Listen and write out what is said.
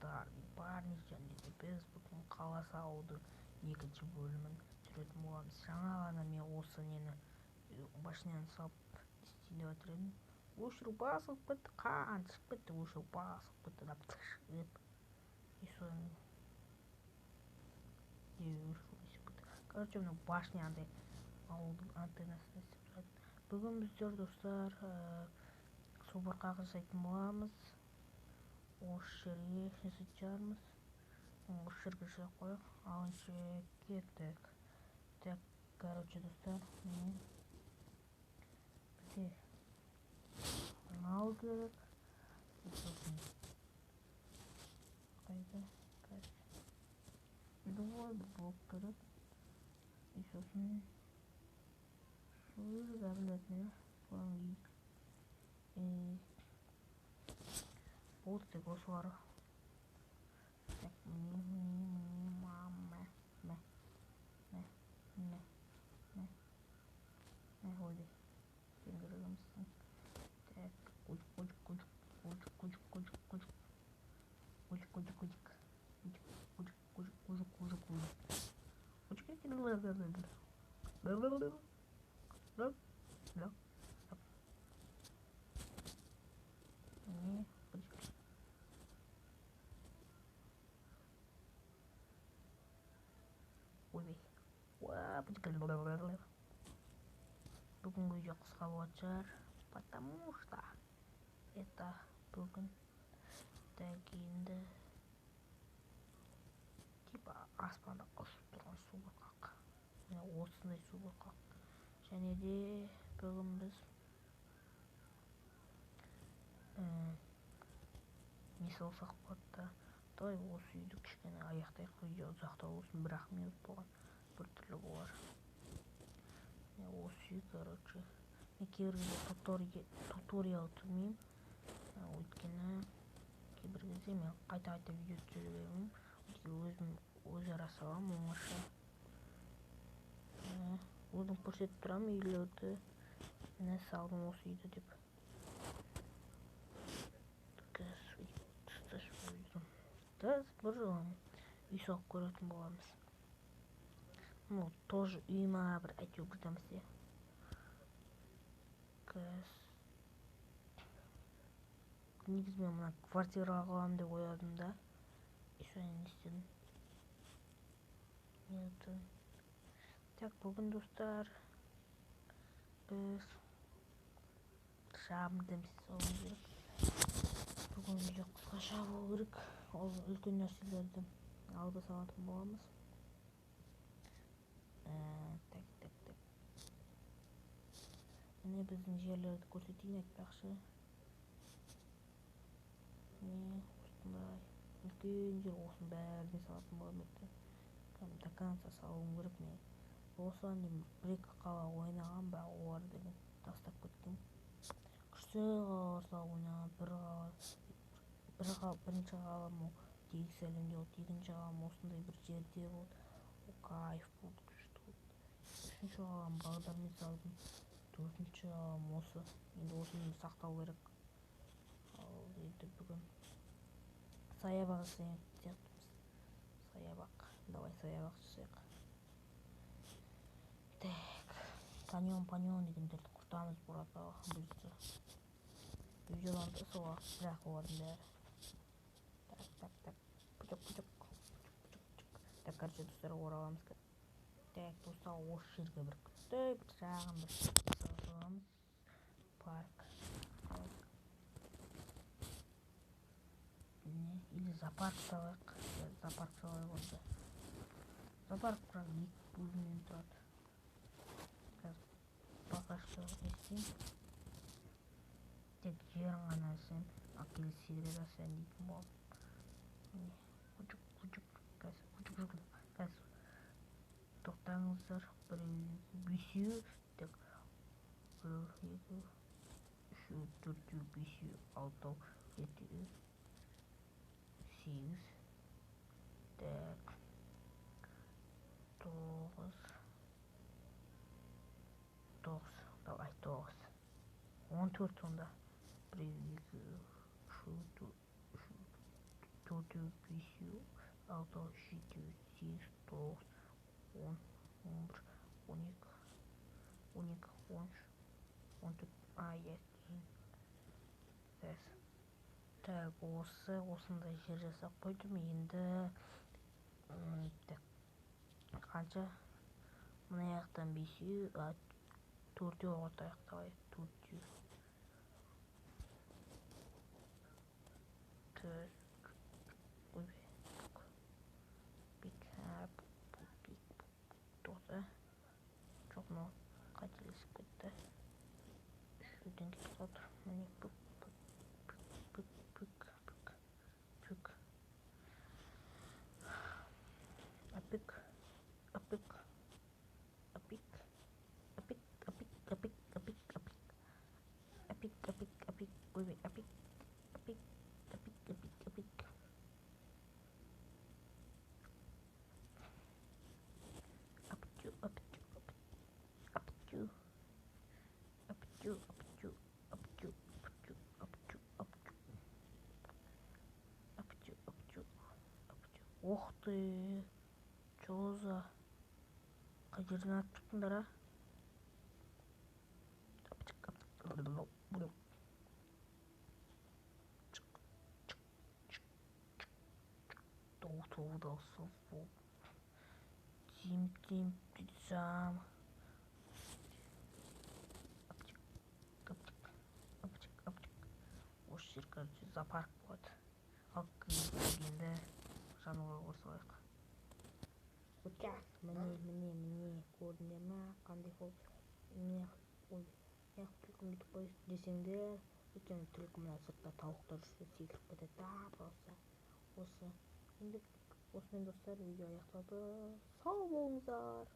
достар, барыңыздар. Біз бүгін қала салудың екінші бөлімін түсіретін боламыз. Жаңа ғана мен осы нені машинаны салып істейін деп жатыр едім. Өшіру басылып кетті, қан шығып кетті, өшіру басылып кетті деп шығып. И соны короче, мына башня андай ауылдың антеннасына істеп тұрады. Бүгін біздер достар субұрқақ жасайтын боламыз. Осы жерге жасайтын шығармыз. Осы жерге жасап қояйық. Алыншы кеттік. Так, короче, достар, мен бізде мал керек. Сосын қайда? Двое блок керек. И сосын су обязательно. Вот тек осылар. Так, ойды. Сен көргенсің. Так, бүгінгі видео қысқа болатын шығар, потому что это бүгін енді типа аспанда ұшып тұрған субұрқақ. Осындай субұрқақ. Және де бүгін біз не салсақ болады да. Давай осы үйді кішкене аяқтайық, видео ұзақтау болсын, бірақ минут болған бір түрлі болар. Осы үй, короче, мен кейбір кезде туториал түсірмеймін, өйткені кейбір кезде мен қайта видео түсіре беремін. Өзім өзара саламын, оңаша. Өзім көрсетіп тұрамын үйлерді. Мен салдым осы үйді деп. Бір үй салып көретін боламыз. Тоже үй ма, бір әйтеуір бір нәрсе. Негізі мен мына квартира қыламын деп ойладым да. Соны не істедім. Так, бүгін достар біз шағым демсіз болу керек. Бүгін видео қысқаша болу керек. Ол үлкен нәрселерді алда салатын боламыз. Так. Міне біздің жерлерді көрсетейін айтпақшы. Осындай үлкен жер, осының бәріне салатын боламын. До конца салуым керек мен. Осыған дейін бір-екі қала ойнаған, бірақ олар деген тастап кеткен. Күшті қалалар салып ойнаған, бірінші қалам ол тегіс әлемде болды, екінші қалам осындай бір жерде болды. Ол кайф болды, күшті болды. Үшінші қалам бағдармен салдым, төртінші қалам осы. Енді осыны сақтау керек. Ал енді бүгін саябақ жасаймыз. Саябақ. Давай саябақ жасайық. Так, каньон дегендерді құртамыз burada. Videolarda soğuk bırak orada. Tak. Pucuk. Tak karşı dostlara uğramamız. Tak dostlar o şirke bir küçük bir şağın bir salonumuz. Park. Ne? İli zapark salak. Zapark salak orada. Zapark biraz ilk bölümden тұрады. Bakışta etsin. Тек жерін ғана сен акел сирерасен дейтін бол. Күчік. Тоқтаңыздар. Бесеу. Тек 1, 2, 3, 4, 5, 6, 7, 8. Так. 9. Давай 9. 14 onda. 1, 2, 3, 4, 6, 7, 8, 9, 10, 11, 12, 12, 13, 14. Иә, кейін. Так, осындай жер жасап қойдым. Енді қанша? Мына жақтан 5-еу, 4-еу орта жақта қояйық. 4-еу. Тоқта. Жоқ, мынау қателесіп кетті. Үшеуден кетіп қалды. Міне бүк. Ох ты, чё за қай жерден атып шықтыңдар, а? Даусы Тим сам. Осы жер, короче, зоопарк болады. Ал келгенде жануар қосылайық. Міне, көрдіңдер ма? Қандай қол? Түлкім бүйтіп қой десеңдер, өйткені түлкі мына сыртта тауықтар жүрсе секіріп кетеді да, просто. Осымен достар, видео аяқталды. Сау болыңыздар.